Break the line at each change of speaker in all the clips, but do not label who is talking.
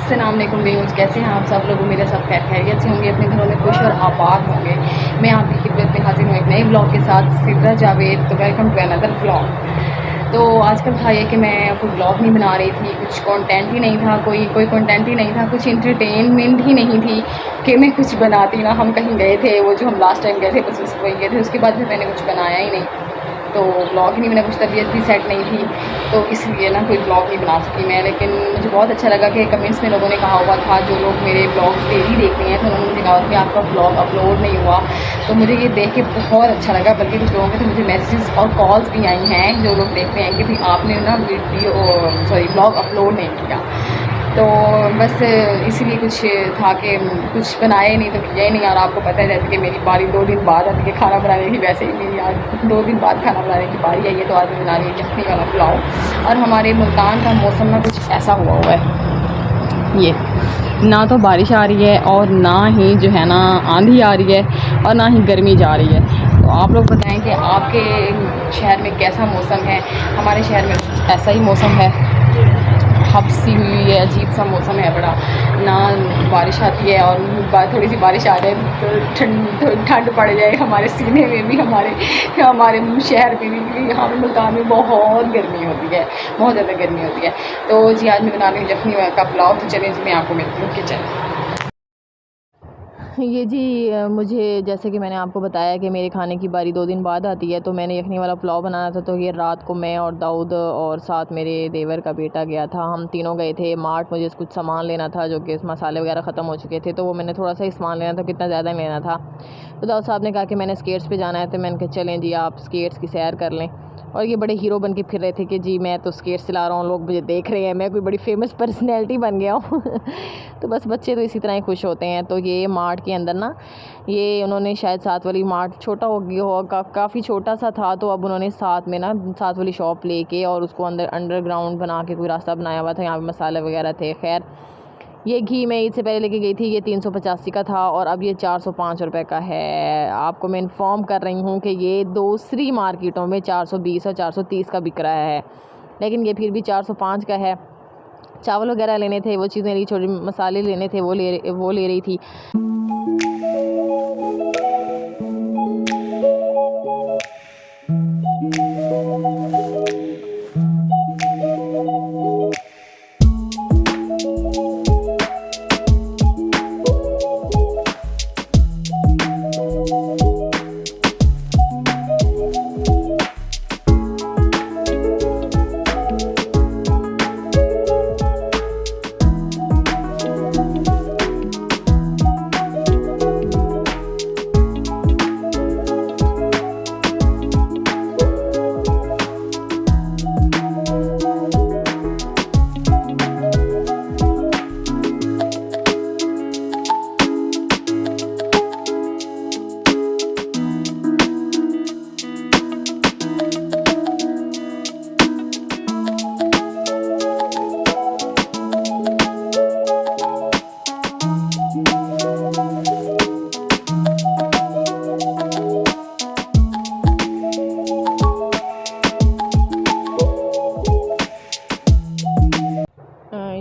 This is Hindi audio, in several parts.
अस्सलाम वालेकुम व्यूअर्स, कैसे हैं आप सब लोग। मेरे सब खैरियत से होंगे, अपने घरों में खुश और आबाद होंगे। मैं आपकी खिदमत में हाजिर हूँ एक नए ब्लॉग के साथ, सिद्रा जावेद। तो वेलकम टू अनदर ब्लॉग। तो आजकल था ये कि मैं कोई ब्लॉग नहीं बना रही थी, कुछ कंटेंट ही नहीं था, कोई कंटेंट ही नहीं था, कुछ इंटरटेनमेंट ही नहीं थी कि मैं कुछ बनाती ना। हम कहीं गए थे, वो जो हम लास्ट टाइम गए थे बस उस वही गए थे, उसके बाद फिर मैंने कुछ बनाया ही नहीं। तो ब्लॉग ही नहीं बना, कुछ तबीयत भी सेट नहीं थी, तो इसलिए ना कोई ब्लॉग नहीं बना सकी मैं। लेकिन मुझे बहुत अच्छा लगा कि कमेंट्स में लोगों ने कहा हुआ था, जो लोग मेरे ब्लॉग डेली देखते हैं, तो उन्होंने मुझे कहा कि आपका ब्लॉग अपलोड नहीं हुआ। तो मुझे ये देख के बहुत अच्छा लगा। बल्कि कुछ लोगों के तो मुझे मैसेजेस और कॉल्स भी आई हैं, जो लोग देखते हैं कि भाई आपने ना ब्लॉग अपलोड नहीं किया। तो बस इसीलिए कुछ था कि कुछ बनाए नहीं तो किया ही नहीं। और आपको पता है जैसे कि मेरी बारी 2 दिन बाद आती है खाना बनाने की, वैसे ही मेरी आज 2 दिन बाद खाना बनाने की बारी आई है। तो आज मैं बना रही हूँ यखनी वाला पुलाव। और हमारे मुल्तान का मौसम ना कुछ ऐसा हुआ है, ये ना तो बारिश आ रही है और ना ही जो है ना आंधी आ रही है और ना ही गर्मी जा रही है। तो आप लोग बताएं कि आपके शहर में कैसा मौसम है। हमारे शहर में ऐसा ही मौसम है, हब्सी हुई है, अजीब सा मौसम है बड़ा। ना बारिश आती है और थोड़ी सी बारिश आ जाए तो ठंड पड़ जाए हमारे सीने में भी, हमारे शहर में भी। यहाँ पे मुल्तान में बहुत गर्मी होती है, बहुत ज़्यादा गर्मी होती है। तो जी आज मैं बना रही हूँ यखनी का पुलाव। तो चलिए जी मैं आपको मिलती हूँ किचन। ये जी मुझे जैसे कि मैंने आपको बताया कि मेरे खाने की बारी 2 दिन बाद आती है, तो मैंने यखनी वाला पुलाव बनाना था। तो ये रात को मैं और दाऊद और साथ मेरे देवर का बेटा गया था, हम तीनों गए थे मार्ट। मुझे कुछ सामान लेना था, जो कि मसाले वगैरह ख़त्म हो चुके थे, तो वो मैंने थोड़ा सा ही सामान लेना था, कितना ज़्यादा लेना था। तो दाऊद साहब ने कहा कि मैंने स्केट्स पे जाना है, तो मैंने कहा चलें जी आप स्केट्स की सैर कर लें। और ये बड़े हीरो बन के फिर रहे थे कि जी मैं तो स्केट्स चला रहा हूँ, लोग मुझे देख रहे हैं, मैं कोई बड़ी फेमस पर्सनैलिटी बन गया हूँ। तो बस बच्चे तो इसी तरह ही खुश होते हैं। तो ये मार्ट के अंदर ना, ये उन्होंने शायद साथ वाली मार्ट छोटा हो गया होगा, काफ़ी छोटा सा था, तो अब उन्होंने साथ में ना साथ वाली शॉप लेके और उसको अंडरग्राउंड बना के कोई रास्ता बनाया हुआ था। यहाँ पे मसाले वगैरह थे। खैर ये घी मैं ईद से पहले लेके गई थी, ये 385 का था और अब ये 405 रुपये का है। आपको मैं इन्फॉर्म कर रही हूँ कि ये दूसरी मार्केटों में 420 और 430 का बिक रहा है, लेकिन ये फिर भी 405 का है। चावल वगैरह लेने थे, वो चीज़ें ली, छोटे मसाले लेने थे, वो ले रही थी।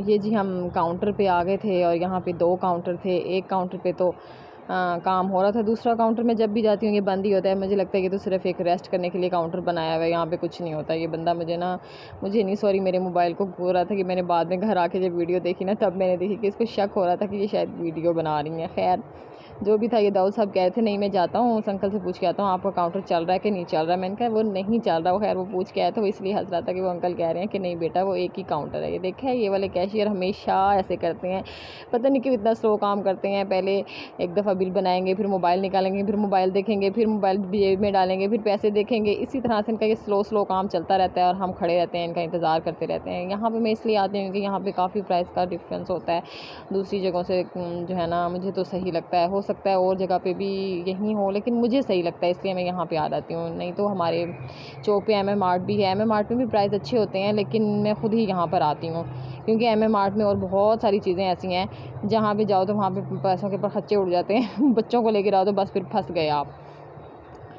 ये जी हम काउंटर पे आ गए थे और यहाँ पे 2 काउंटर थे। एक काउंटर पे तो काम हो रहा था, दूसरा काउंटर में जब भी जाती हूँ ये बंद ही होता है। मुझे लगता है कि तो सिर्फ एक रेस्ट करने के लिए काउंटर बनाया हुआ है, यहाँ पे कुछ नहीं होता। ये बंदा मुझे नहीं सॉरी मेरे मोबाइल को हो रहा था कि मैंने बाद में घर आके जब वीडियो देखी ना, तब मैंने देखी कि इसको शक हो रहा था कि ये शायद वीडियो बना रही हैं। खैर जो भी था, ये दाऊद साहब कह रहे थे नहीं मैं जाता हूँ उस अंकल से पूछ के आता हूँ आपका काउंटर चल रहा है कि नहीं चल रहा है। मैंने कहा वो नहीं चल रहा। वो खैर वो पूछ के आया था, वो इसलिए हंस रहा था कि वो अंकल कह रहे हैं कि नहीं बेटा वो एक ही काउंटर है। ये देखा है, ये वाले कैशियर हमेशा ऐसे करते हैं, पता नहीं क्यों इतना स्लो काम करते हैं। पहले एक दफ़ा बिल बनाएंगे, फिर मोबाइल निकालेंगे, फिर मोबाइल देखेंगे, फिर मोबाइल जेब में डालेंगे, फिर पैसे देखेंगे। इसी तरह से इनका ये स्लो काम चलता रहता है और हम खड़े रहते हैं, इनका इंतज़ार करते रहते हैं। यहाँ पर मैं इसलिए आती हूँ कि यहाँ पर काफ़ी प्राइस का डिफरेंस होता है दूसरी जगहों से, जो है ना मुझे तो सही लगता है। हो सकता है और जगह पे भी यही हो, लेकिन मुझे सही लगता है इसलिए मैं यहाँ पे आ जाती हूँ। नहीं तो हमारे चौक पे एमएम आर्ट भी है, एमएम आर्ट में भी प्राइस अच्छे होते हैं, लेकिन मैं ख़ुद ही यहाँ पर आती हूँ क्योंकि एमएम आर्ट में और बहुत सारी चीज़ें ऐसी हैं जहाँ पे जाओ तो वहाँ पे पैसों के ऊपर खर्चे उड़ जाते हैं। बच्चों को लेकर आओ तो बस फिर फंस गए आप।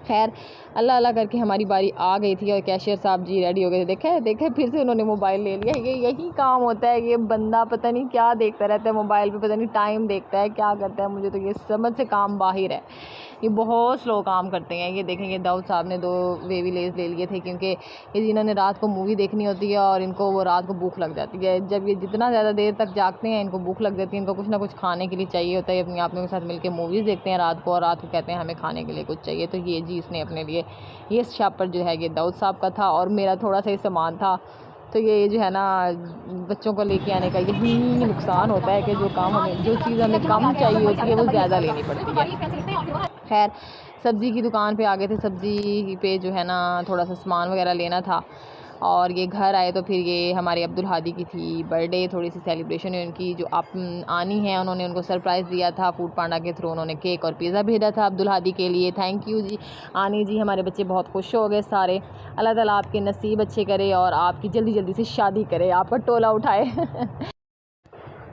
खैर अल्लाह अल्लाह करके हमारी बारी आ गई थी और कैशियर साहब जी रेडी हो गए थे। देखे फिर से उन्होंने मोबाइल ले लिया। ये यही काम होता है, ये बंदा पता नहीं क्या देखता रहता है मोबाइल पे, पता नहीं टाइम देखता है क्या करता है, मुझे तो ये समझ से काम बाहर है। ये बहुत स्लो काम करते हैं। ये देखेंगे दाऊद साहब ने 2 वेवी लेस ले लिए थे क्योंकि ये जिन्होंने रात को मूवी देखनी होती है और इनको वो रात को भूख लग जाती है। जब ये जितना ज़्यादा देर तक जागते हैं इनको भूख लग जाती है, इनको कुछ ना कुछ खाने के लिए चाहिए होता है। अपने आप के साथ मिलकर मूवीज़ देखते हैं रात को और रात को कहते हैं हमें खाने के लिए कुछ चाहिए। तो ये जी इसने अपने लिए ये शापर जो है ये दाऊद साहब का था और मेरा थोड़ा सा ही सामान था। तो ये जो है ना बच्चों को लेके आने का यही नुकसान होता है कि जो चीज़ हमें कम चाहिए होती है वो ज़्यादा लेनी पड़ती है। खैर सब्ज़ी की दुकान पे आ गए थे। सब्ज़ी पे जो है ना थोड़ा सा सामान वगैरह लेना था और ये घर आए तो फिर ये हमारे अब्दुल हादी की थी बर्थडे, थोड़ी सी सेलिब्रेशन है उनकी। जो आप आनी है उन्होंने उनको सरप्राइज़ दिया था फूड पांडा के थ्रू, उन्होंने केक और पिज़्ज़ा भेजा था अब्दुल हादी के लिए। थैंक यू जी आनी जी, हमारे बच्चे बहुत खुश हो गए सारे। अल्लाह ताला आपके नसीब अच्छे करे और आपकी जल्दी जल्दी से शादी करे, आपका टोला उठाए।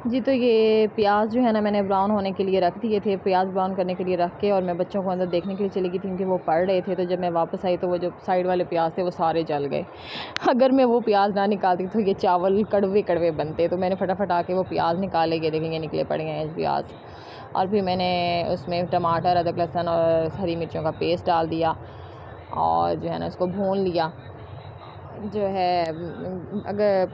जी तो ये प्याज जो है ना मैंने ब्राउन होने के लिए रख दिए थे। प्याज ब्राउन करने के लिए रख के और मैं बच्चों को अंदर देखने के लिए चली गई थी क्योंकि वो पढ़ रहे थे। तो जब मैं वापस आई तो वो जो साइड वाले प्याज थे वो सारे जल गए। अगर मैं वो प्याज ना निकालती तो ये चावल कड़वे कड़वे बनते। तो मैंने फटाफट आके वो प्याज निकाले के देखेंगे निकले पड़े हैं प्याज। और फिर मैंने उसमें टमाटर, अदरक, लहसुन और हरी मिर्चों का पेस्ट डाल दिया और जो है ना उसको भून लिया। जो है अगर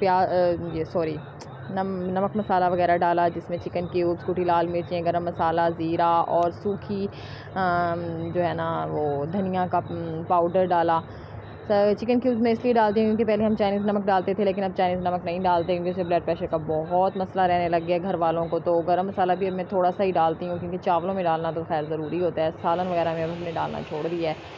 नमक मसाला वगैरह डाला जिसमें चिकन क्यूब्स, कुटी लाल मिर्चें, गरम मसाला, ज़ीरा और सूखी जो है ना वो धनिया का पाउडर डाला। चिकन क्यूब्स में इसलिए डालती हूँ क्योंकि पहले हम चाइनीज़ नमक डालते थे लेकिन अब चाइनीज़ नमक नहीं डालते क्योंकि उससे ब्लड प्रेशर का बहुत मसला रहने लग गया घर वालों को। तो गरम मसाला भी अब मैं थोड़ा सा ही डालती हूँ क्योंकि चावलों में डालना तो खैर ज़रूरी होता है, सालन वगैरह में हमने डालना छोड़ दिया है।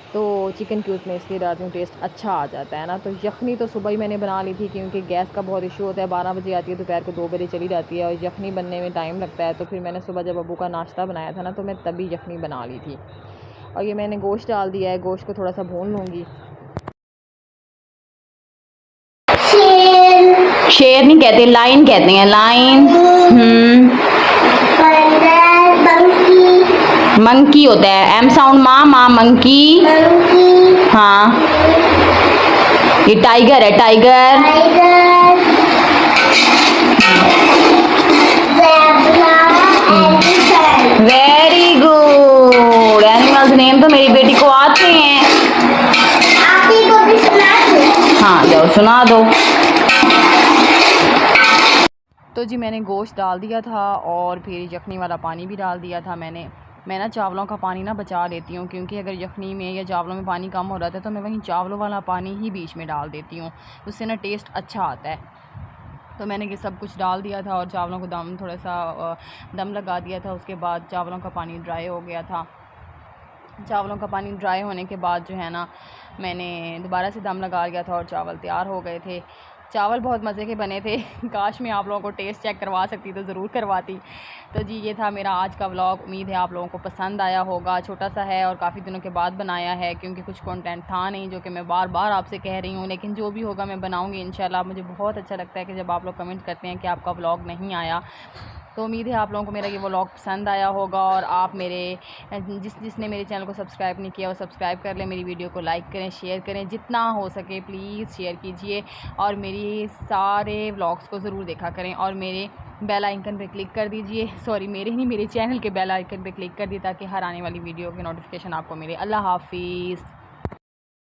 तो चिकन क्यूब्स में इसलिए डालती हूँ, टेस्ट अच्छा आ जाता है ना। तो यखनी तो सुबह ही मैंने बना ली थी क्योंकि गैस का बहुत इशू होता है। 12 बजे आती है, दोपहर को 2 बजे चली जाती है और यखनी बनने में टाइम लगता है। तो फिर मैंने सुबह जब अबू का नाश्ता बनाया था ना तो मैं तभी यखनी बना ली थी। और ये मैंने गोश्त डाल दिया है, गोश्त को थोड़ा सा भून लूँगी। शेर नहीं कहते, लाइन कहते हैं, लाइन। मंकी होता है, एम साउंड माँ मंकी। हाँ ये टाइगर है, tiger. Very good, animals name तो मेरी बेटी को आते हैं। आपकी को भी सुना दो। हाँ जाओ सुना दो। तो जी मैंने गोश्त डाल दिया था और फिर यखनी वाला पानी भी डाल दिया था। मैं ना चावलों का पानी ना बचा लेती हूँ क्योंकि अगर यखनी में या चावलों में पानी कम हो रहा था तो मैं वहीं चावलों वाला पानी ही बीच में डाल देती हूँ, उससे ना टेस्ट अच्छा आता है। तो मैंने ये सब कुछ डाल दिया था और चावलों को थोड़ा सा दम लगा दिया था। उसके बाद चावलों का पानी ड्राई हो गया था। चावलों का पानी ड्राई होने के बाद जो है ना मैंने दोबारा से दम लगा लिया था और चावल तैयार हो गए थे। चावल बहुत मज़े के बने थे। काश मैं आप लोगों को टेस्ट चेक करवा सकती तो ज़रूर करवाती। तो जी ये था मेरा आज का व्लॉग। उम्मीद है आप लोगों को पसंद आया होगा। छोटा सा है और काफ़ी दिनों के बाद बनाया है क्योंकि कुछ कंटेंट था नहीं जो कि मैं बार बार आपसे कह रही हूँ, लेकिन जो भी होगा मैं बनाऊँगी इंशाल्लाह। मुझे बहुत अच्छा लगता है कि जब आप लोग कमेंट करते हैं कि आपका व्लॉग नहीं आया। तो उम्मीद है आप लोगों को मेरा ये व्लॉग पसंद आया होगा और आप जिसने मेरे चैनल को सब्सक्राइब नहीं किया वो सब्सक्राइब कर लें। मेरी वीडियो को लाइक करें, शेयर करें, जितना हो सके प्लीज़ शेयर कीजिए और मेरी सारे व्लॉग्स को ज़रूर देखा करें और मेरे बेल आइकन पे क्लिक कर दीजिए। सॉरी मेरे चैनल के बेल आइकन पे क्लिक कर दिए ताकि हर आने वाली वीडियो की नोटिफिकेशन आपको मिले। अल्लाह हाफिज़।